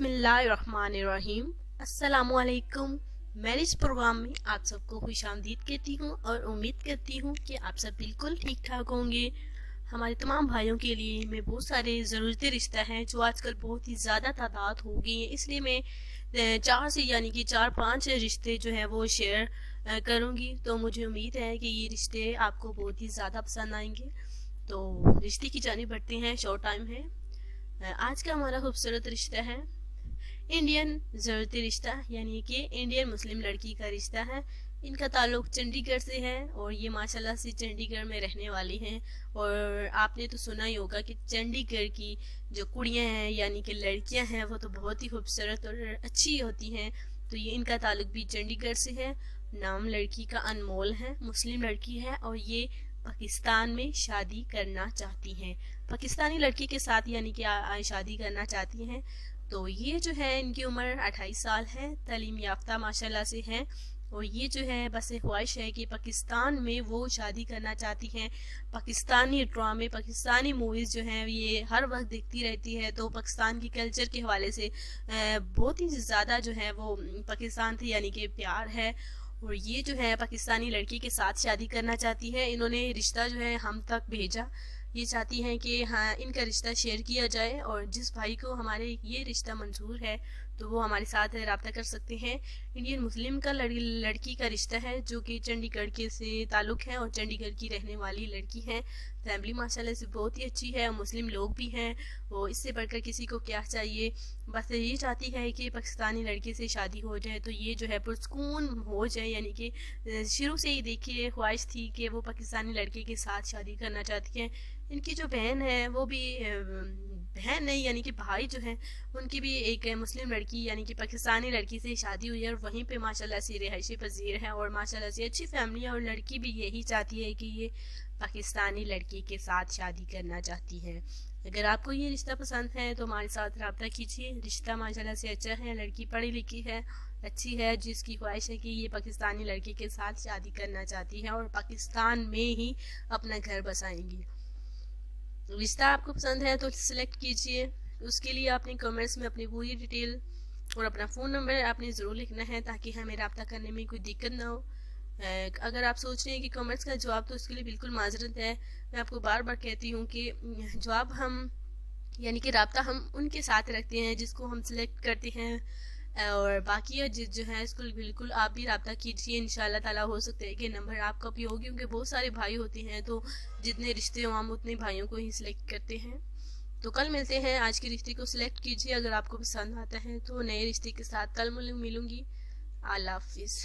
बिस्मिल्लाहिर्रहमानिर्रहीम। अस्सलामुअलैकुम। Marriage programme में आप सबको खुशामदीद कहती हूँ और उम्मीद करती हूँ कि आप सब बिल्कुल ठीक ठाक होंगे। हमारे तमाम भाइयों के लिए मैं बहुत सारे ज़रूरती रिश्ता हैं जो आजकल बहुत ही ज़्यादा तादाद हो गई है, इसलिए मैं चार से यानी कि 4-5 रिश्ते जो है वो शेयर करूँगी। तो मुझे उम्मीद है कि ये रिश्ते आपको बहुत ही ज़्यादा पसंद आएंगे। तो रिश्ते की जानिब बढ़ते हैं, शॉर्ट टाइम है। आज का हमारा खूबसूरत रिश्ता है इंडियन ज़रूरती रिश्ता, यानी कि इंडियन मुस्लिम लड़की का रिश्ता है। इनका ताल्लुक चंडीगढ़ से है और ये माशाल्लाह से चंडीगढ़ में रहने वाली हैं। और आपने तो सुना ही होगा कि चंडीगढ़ की जो कुड़ियां हैं यानी कि लड़कियां हैं वो तो बहुत ही खूबसूरत और अच्छी होती हैं। तो ये इनका ताल्लुक भी चंडीगढ़ से है। नाम लड़की का अनमोल है, मुस्लिम लड़की है और ये पाकिस्तान में शादी करना चाहती हैं, पाकिस्तानी लड़की के साथ यानी कि शादी करना चाहती हैं। तो ये जो है इनकी उम्र 28 साल है, तालीम याफ्ता माशाल्लाह से हैं और ये जो है बस ख्वाहिश है कि पाकिस्तान में वो शादी करना चाहती हैं। पाकिस्तानी ड्रामे, पाकिस्तानी मूवीज़ जो हैं ये हर वक्त देखती रहती है, तो पाकिस्तान की कल्चर के हवाले से बहुत ही ज़्यादा जो है वो पाकिस्तान से यानी कि प्यार है और ये जो है पाकिस्तानी लड़की के साथ शादी करना चाहती है। इन्होंने रिश्ता जो है हम तक भेजा। ये चाहती हैं कि हाँ इनका रिश्ता शेयर किया जाए और जिस भाई को हमारे ये रिश्ता मंजूर है तो वो हमारे साथ रब्ता कर सकते हैं। इंडियन मुस्लिम का लड़की का रिश्ता है जो कि चंडीगढ़ के से ताल्लुक़ है और चंडीगढ़ की रहने वाली लड़की है। फैमिली माशाल्लाह से बहुत ही अच्छी है, मुस्लिम लोग भी हैं, वो इससे बढ़कर किसी को क्या चाहिए। बस ये चाहती है कि पाकिस्तानी लड़के से शादी हो जाए तो ये जो है पुरसकून हो जाए, यानी कि शुरू से ही देखिए ख्वाहिश थी कि वो पाकिस्तानी लड़के के साथ शादी करना चाहती है। इनकी जो बहन है वो भी बहन नहीं यानी कि भाई जो है उनकी भी एक मुस्लिम लड़की यानी कि पाकिस्तानी लड़की से शादी हुई है और वहीं पे माशाल्लाह से रिहायशी पजीर है और माशाल्लाह से अच्छी फैमिली है और लड़की भी यही चाहती है कि ये पाकिस्तानी लड़की के साथ शादी करना चाहती है। अगर आपको ये रिश्ता पसंद है तो हमारे साथ रब्ता कीजिए। रिश्ता माशाल्लाह से अच्छा है, लड़की पढ़ी लिखी है, अच्छी है, जिसकी ख्वाहिश है कि ये पाकिस्तानी लड़के के साथ शादी करना चाहती है और पाकिस्तान में ही अपना घर बसाएंगी। रिश्ता आपको पसंद है तो सिलेक्ट कीजिए। उसके लिए आपने कमेंट्स में अपनी पूरी डिटेल और अपना फ़ोन नंबर आपने ज़रूर लिखना है ताकि हमें रब्ता करने में कोई दिक्कत ना हो। अगर आप सोच रहे हैं कि कमेंट्स का जवाब, तो उसके लिए बिल्कुल माजरत है। मैं आपको बार बार कहती हूँ कि जवाब हम यानी कि रब्ता हम उनके साथ रखते हैं जिसको हम सिलेक्ट करते हैं और बाकी जो है इसको बिल्कुल आप भी रब्ता कीजिए। इंशाल्लाह ताला हो सकता है कि नंबर आपका भी हो, क्योंकि बहुत सारे भाई होते हैं तो जितने रिश्ते हो हम उतने भाइयों को ही सिलेक्ट करते हैं। तो कल मिलते हैं, आज के रिश्ते को सिलेक्ट कीजिए। अगर आपको पसंद आता है तो नए रिश्ते के साथ कल मिलूंगी। अल्लाह हाफिज़।